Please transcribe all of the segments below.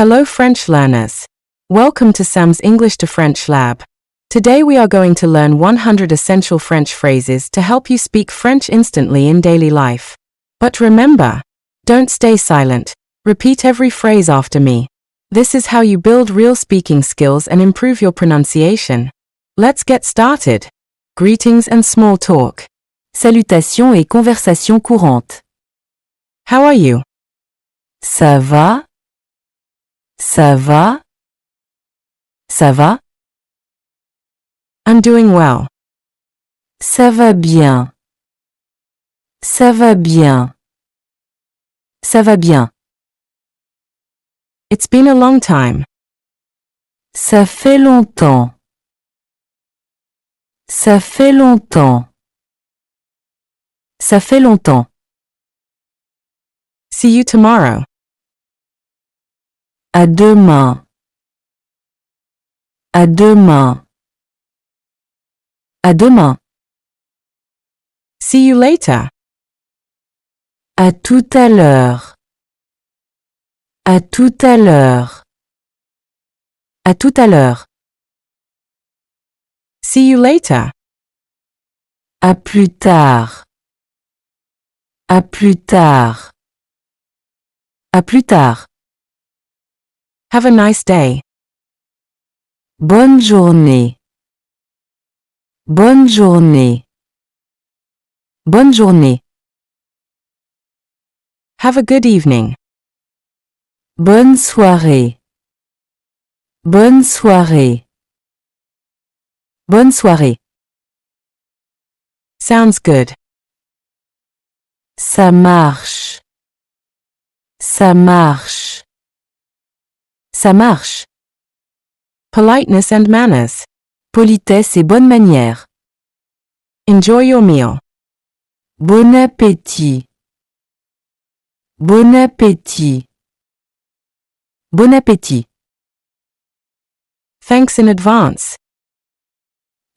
Hello French learners. Welcome to Sam's English to French Lab. Today we are going to learn 100 essential French phrases to help you speak French instantly in daily life. But remember, don't stay silent. Repeat every phrase after me. This is how you build real speaking skills and improve your pronunciation. Let's get started. Greetings and small talk. Salutations et conversation courante. How are you? Ça va? Ça va? Ça va? I'm doing well. Ça va bien. Ça va bien. Ça va bien. It's been a long time. Ça fait longtemps. Ça fait longtemps. Ça fait longtemps. See you tomorrow. À demain. À demain. À demain. See you later. À tout à l'heure. À tout à l'heure. À tout à l'heure. See you later. À plus tard. À plus tard. À plus tard. Have a nice day. Bonne journée. Bonne journée. Bonne journée. Have a good evening. Bonne soirée. Bonne soirée. Bonne soirée. Sounds good. Ça marche. Ça marche. Ça marche. Politeness and manners. Politesse et bonne manière. Enjoy your meal. Bon appétit. Bon appétit. Bon appétit. Thanks in advance.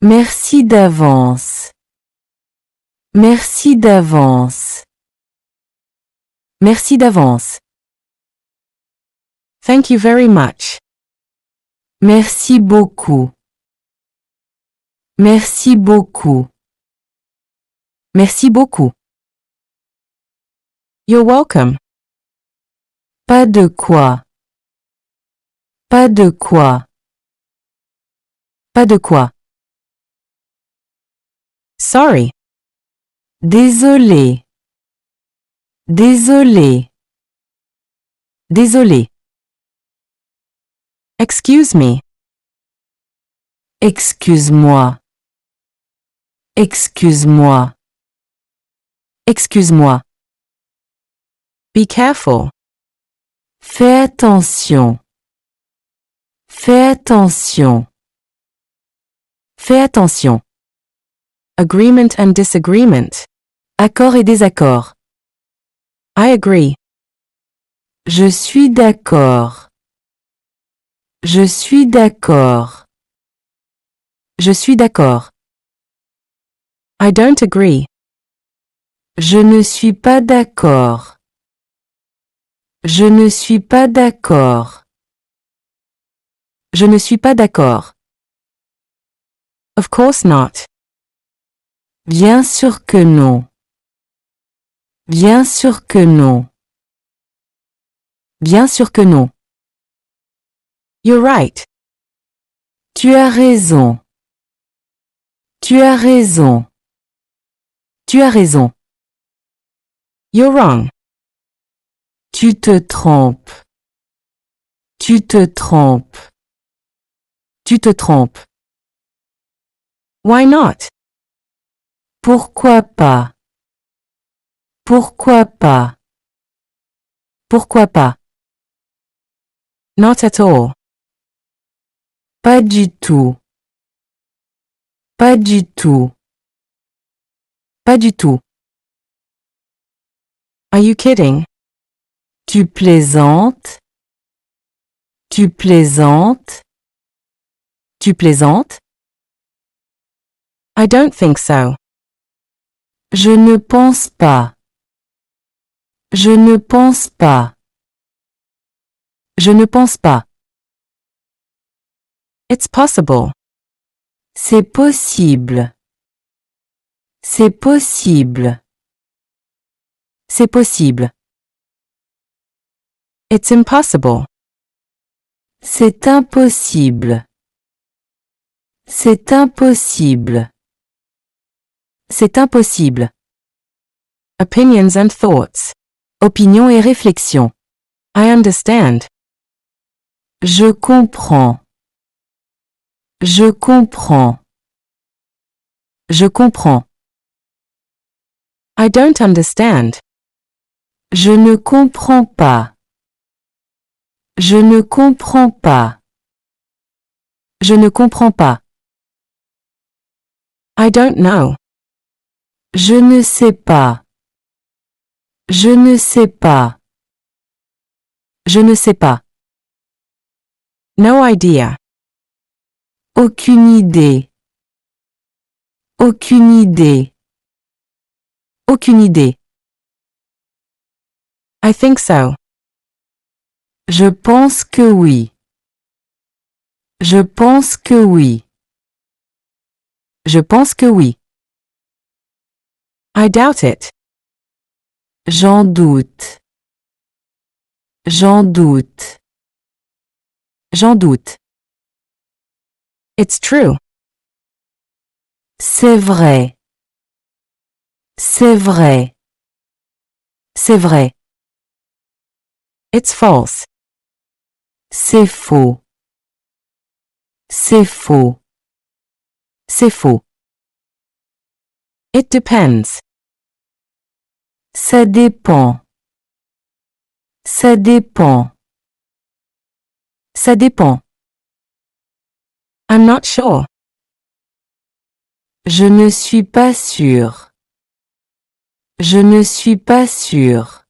Merci d'avance. Merci d'avance. Merci d'avance. Thank you very much. Merci beaucoup. Merci beaucoup. Merci beaucoup. You're welcome. Pas de quoi. Pas de quoi. Pas de quoi. Sorry. Désolé. Désolé. Désolé. Excuse me. Excuse-moi. Excuse-moi. Excuse-moi. Be careful. Fais attention. Fais attention. Fais attention. Agreement and disagreement. Accord et désaccord. I agree. Je suis d'accord. Je suis d'accord. Je suis d'accord. I don't agree. Je ne suis pas d'accord. Je ne suis pas d'accord. Je ne suis pas d'accord. Of course not. Bien sûr que non. Bien sûr que non. Bien sûr que non. You're right. Tu as raison. Tu as raison. Tu as raison. You're wrong. Tu te trompes. Tu te trompes. Tu te trompes. Why not? Pourquoi pas? Pourquoi pas? Pourquoi pas? Not at all. Pas du tout. Pas du tout. Pas du tout. Are you kidding? Tu plaisantes? Tu plaisantes? Tu plaisantes? I don't think so. Je ne pense pas. Je ne pense pas. Je ne pense pas. It's possible. C'est possible. C'est possible. C'est possible. It's impossible. C'est impossible. C'est impossible. C'est impossible. Opinions and thoughts. Opinion et réflexion. I understand. Je comprends. Je comprends. Je comprends. I don't understand. Je ne comprends pas. Je ne comprends pas. Je ne comprends pas. I don't know. Je ne sais pas. Je ne sais pas. Je ne sais pas. No idea. Aucune idée. Aucune idée. Aucune idée. I think so. Je pense que oui. Je pense que oui. Je pense que oui. I doubt it. J'en doute. J'en doute. J'en doute. It's true. C'est vrai. C'est vrai. C'est vrai. It's false. C'est faux. C'est faux. C'est faux. It depends. Ça dépend. Ça dépend. Ça dépend. I'm not sure. Je ne suis pas sûr. Je ne suis pas sûr.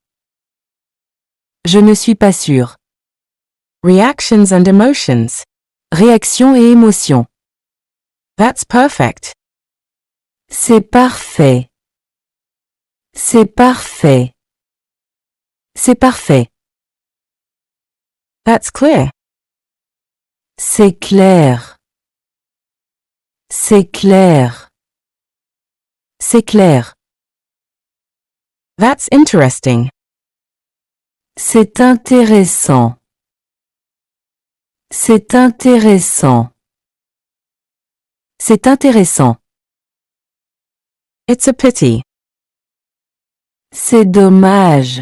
Je ne suis pas sûr. Reactions and emotions. Réaction et émotion. That's perfect. C'est parfait. C'est parfait. C'est parfait. That's clear. C'est clair. C'est clair. C'est clair. That's interesting. C'est intéressant. C'est intéressant. C'est intéressant. It's a pity. C'est dommage.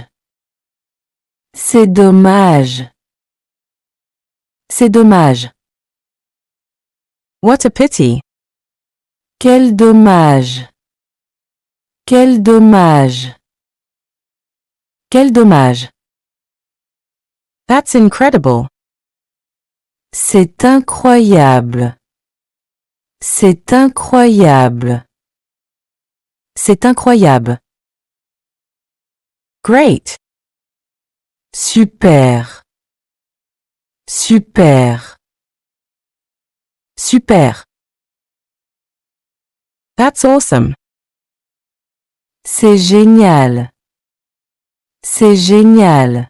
C'est dommage. C'est dommage. What a pity. Quel dommage. Quel dommage. Quel dommage. That's incredible. C'est incroyable. C'est incroyable. C'est incroyable. Great. Super. Super. Super. That's awesome. C'est génial. C'est génial.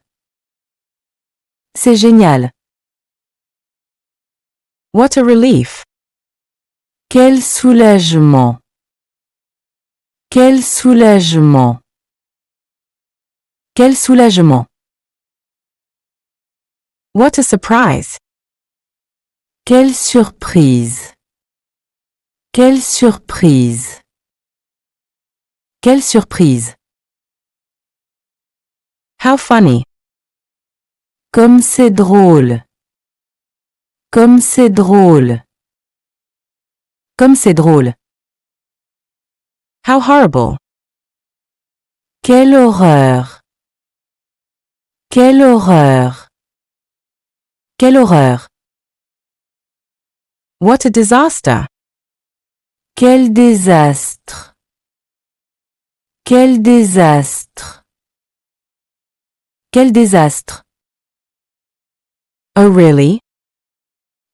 C'est génial. What a relief. Quel soulagement. Quel soulagement. Quel soulagement. What a surprise. Quelle surprise. Quelle surprise. Quelle surprise. How funny. Comme c'est drôle. Comme c'est drôle. Comme c'est drôle. How horrible. Quelle horreur. Quelle horreur. Quelle horreur. What a disaster. Quel désastre. Quel désastre. Quel désastre. Oh really?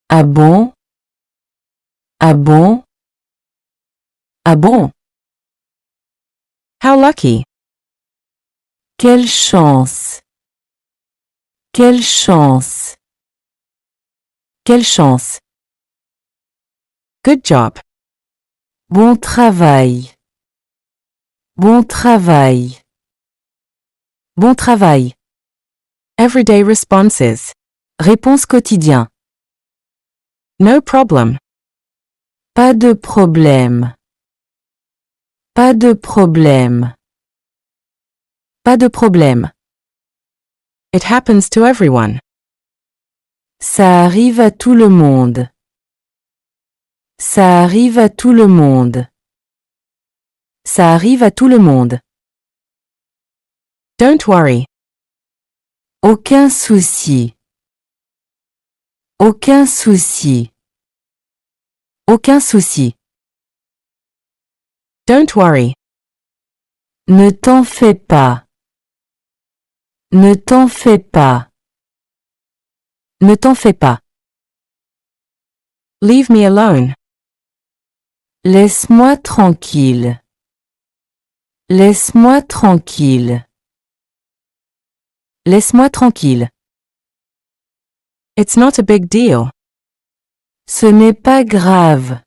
Ah bon? Ah bon? Ah bon? How lucky. Quelle chance. Quelle chance! Quelle chance! Good job. Bon travail! Bon travail! Bon travail! Everyday responses. Réponse quotidien. No problem. Pas de problème. Pas de problème. Pas de problème. It happens to everyone. Ça arrive à tout le monde. Ça arrive à tout le monde. Ça arrive à tout le monde. Don't worry. Aucun souci. Aucun souci. Aucun souci. Don't worry. Ne t'en fais pas. Ne t'en fais pas. Ne t'en fais pas. Leave me alone. Laisse-moi tranquille. Laisse-moi tranquille. Laisse-moi tranquille. It's not a big deal. Ce n'est pas grave.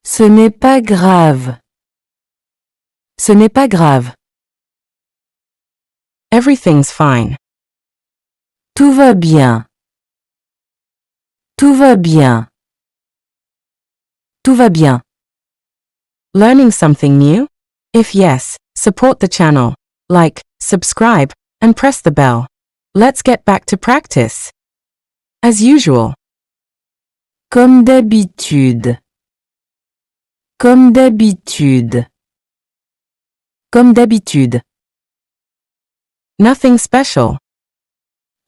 Ce n'est pas grave. Ce n'est pas grave. Everything's fine. Tout va bien. Tout va bien. Tout va bien. Learning something new? If yes, support the channel. Like, subscribe, and press the bell. Let's get back to practice. As usual. Comme d'habitude. Comme d'habitude. Comme d'habitude. Nothing special.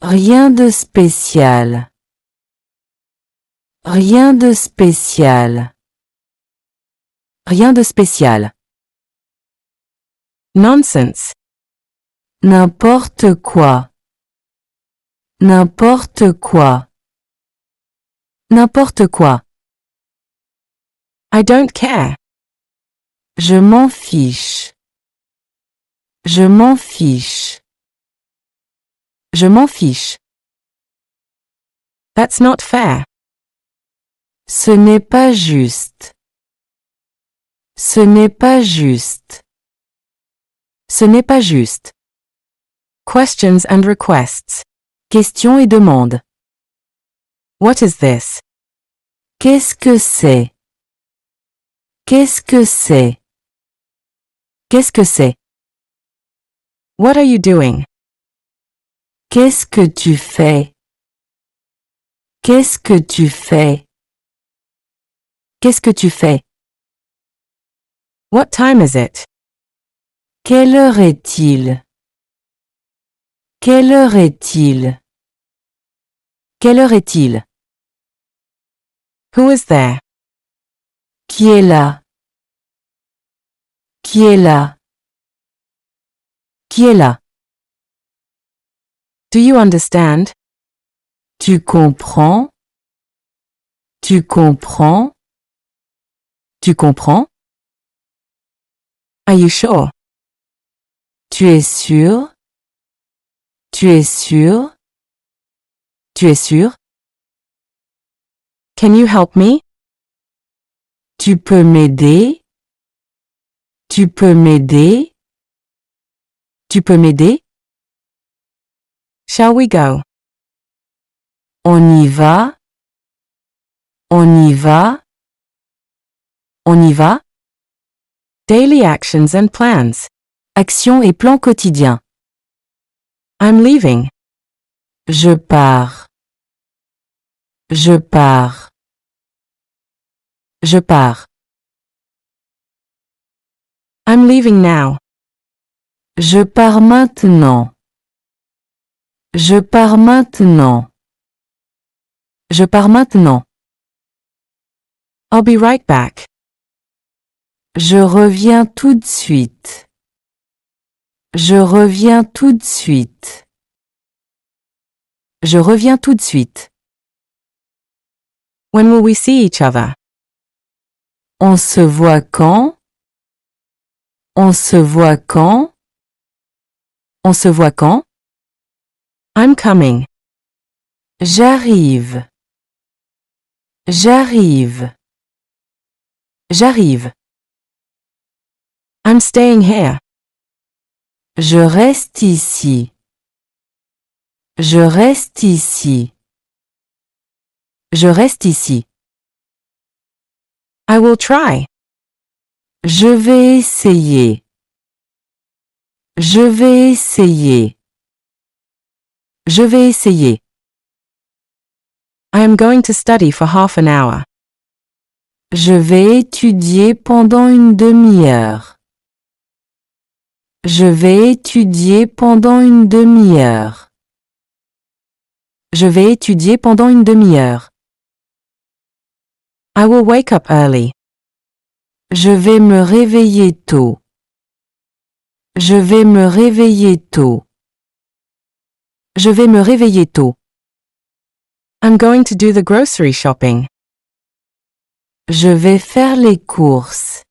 Rien de spécial. Rien de spécial. Rien de spécial. Nonsense. N'importe quoi. N'importe quoi. N'importe quoi. I don't care. Je m'en fiche. Je m'en fiche. Je m'en fiche. That's not fair. Ce n'est pas juste. Ce n'est pas juste. Ce n'est pas juste. Questions and requests. Questions et demandes. What is this? Qu'est-ce que c'est? Qu'est-ce que c'est? Qu'est-ce que c'est? What are you doing? Qu'est-ce que tu fais? Qu'est-ce que tu fais? Qu'est-ce que tu fais? What time is it? Quelle heure est-il? Quelle heure est-il? Quelle heure est-il? Who is there? Qui est là? Qui est là? Qui est là? Do you understand? Tu comprends? Tu comprends? Tu comprends? Are you sure? Tu es sûr? Tu es sûr? Tu es sûr? Can you help me? Tu peux m'aider? Tu peux m'aider? Tu peux m'aider? Shall we go? On y va? On y va? On y va? Daily actions and plans. Actions et plans quotidiens. I'm leaving. Je pars. Je pars. Je pars. I'm leaving now. Je pars maintenant. Je pars maintenant. Je pars maintenant. I'll be right back. Je reviens tout de suite. Je reviens tout de suite. Je reviens tout de suite. When will we see each other? On se voit quand? On se voit quand? On se voit quand? I'm coming. J'arrive. J'arrive. J'arrive. I'm staying here. Je reste ici. Je reste ici. Je reste ici. I will try. Je vais essayer. Je vais essayer. Je vais essayer. I am going to study for half an hour. Je vais étudier pendant une demi-heure. Je vais étudier pendant une demi-heure. Je vais étudier pendant une demi-heure. I will wake up early. Je vais me réveiller tôt. Je vais me réveiller tôt. Je vais me réveiller tôt. I'm going to do the grocery shopping. Je vais faire les courses.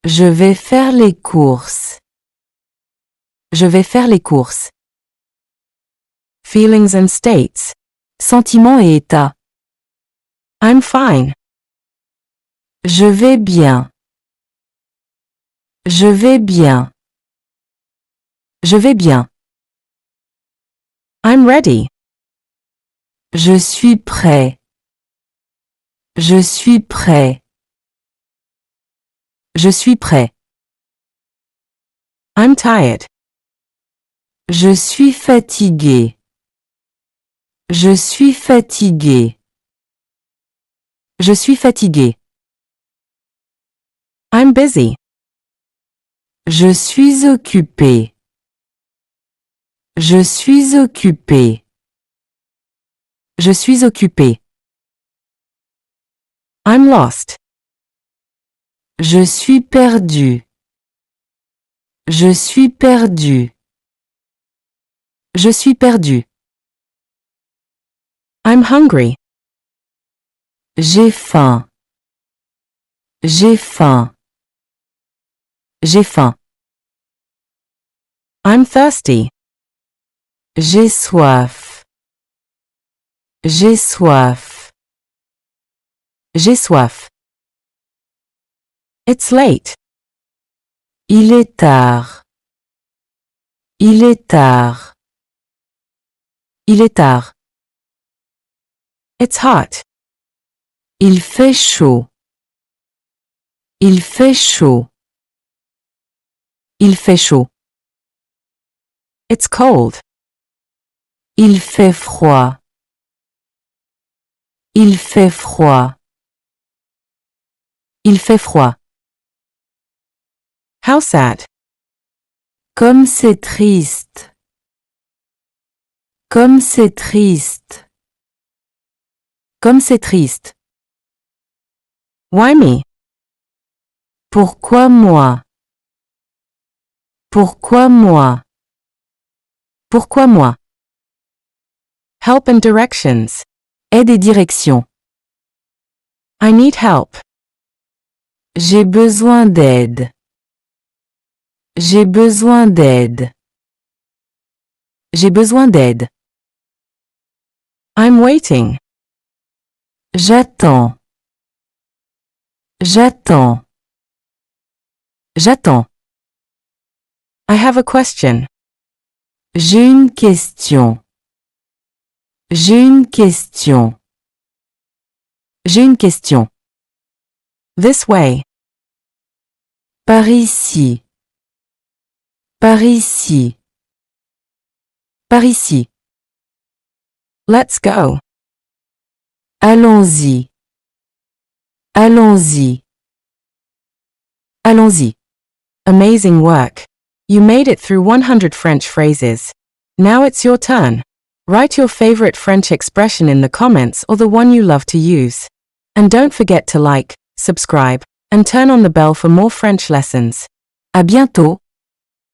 Je vais faire les courses. Je vais faire les courses. Feelings and states. Sentiments et états. I'm fine. Je vais bien. Je vais bien. Je vais bien. I'm ready. Je suis prêt. Je suis prêt. Je suis prêt. I'm tired. Je suis fatigué. Je suis fatigué. Je suis fatigué. I'm busy. Je suis occupé. Je suis occupé. Je suis occupé. I'm lost. Je suis perdu. Je suis perdu. Je suis perdu. I'm hungry. J'ai faim. J'ai faim. J'ai faim. I'm thirsty. J'ai soif. J'ai soif. J'ai soif. It's late. Il est tard. Il est tard. Il est tard. It's hot. Il fait chaud. Il fait chaud. Il fait chaud. It's cold. Il fait froid. Il fait froid. Il fait froid. How sad. Comme c'est triste. Comme c'est triste. Comme c'est triste. Why me? Pourquoi moi? Pourquoi moi? Pourquoi moi? Help and directions. Aide et direction. I need help. J'ai besoin d'aide. J'ai besoin d'aide. J'ai besoin d'aide. I'm waiting. J'attends. J'attends. J'attends. I have a question. J'ai une question. J'ai une question. J'ai une question. This way. Par ici. Par ici. Par ici. Let's go. Allons-y. Allons-y. Allons-y. Amazing work. You made it through 100 French phrases. Now it's your turn. Write your favorite French expression in the comments or the one you love to use. And don't forget to like, subscribe, and turn on the bell for more French lessons. À bientôt.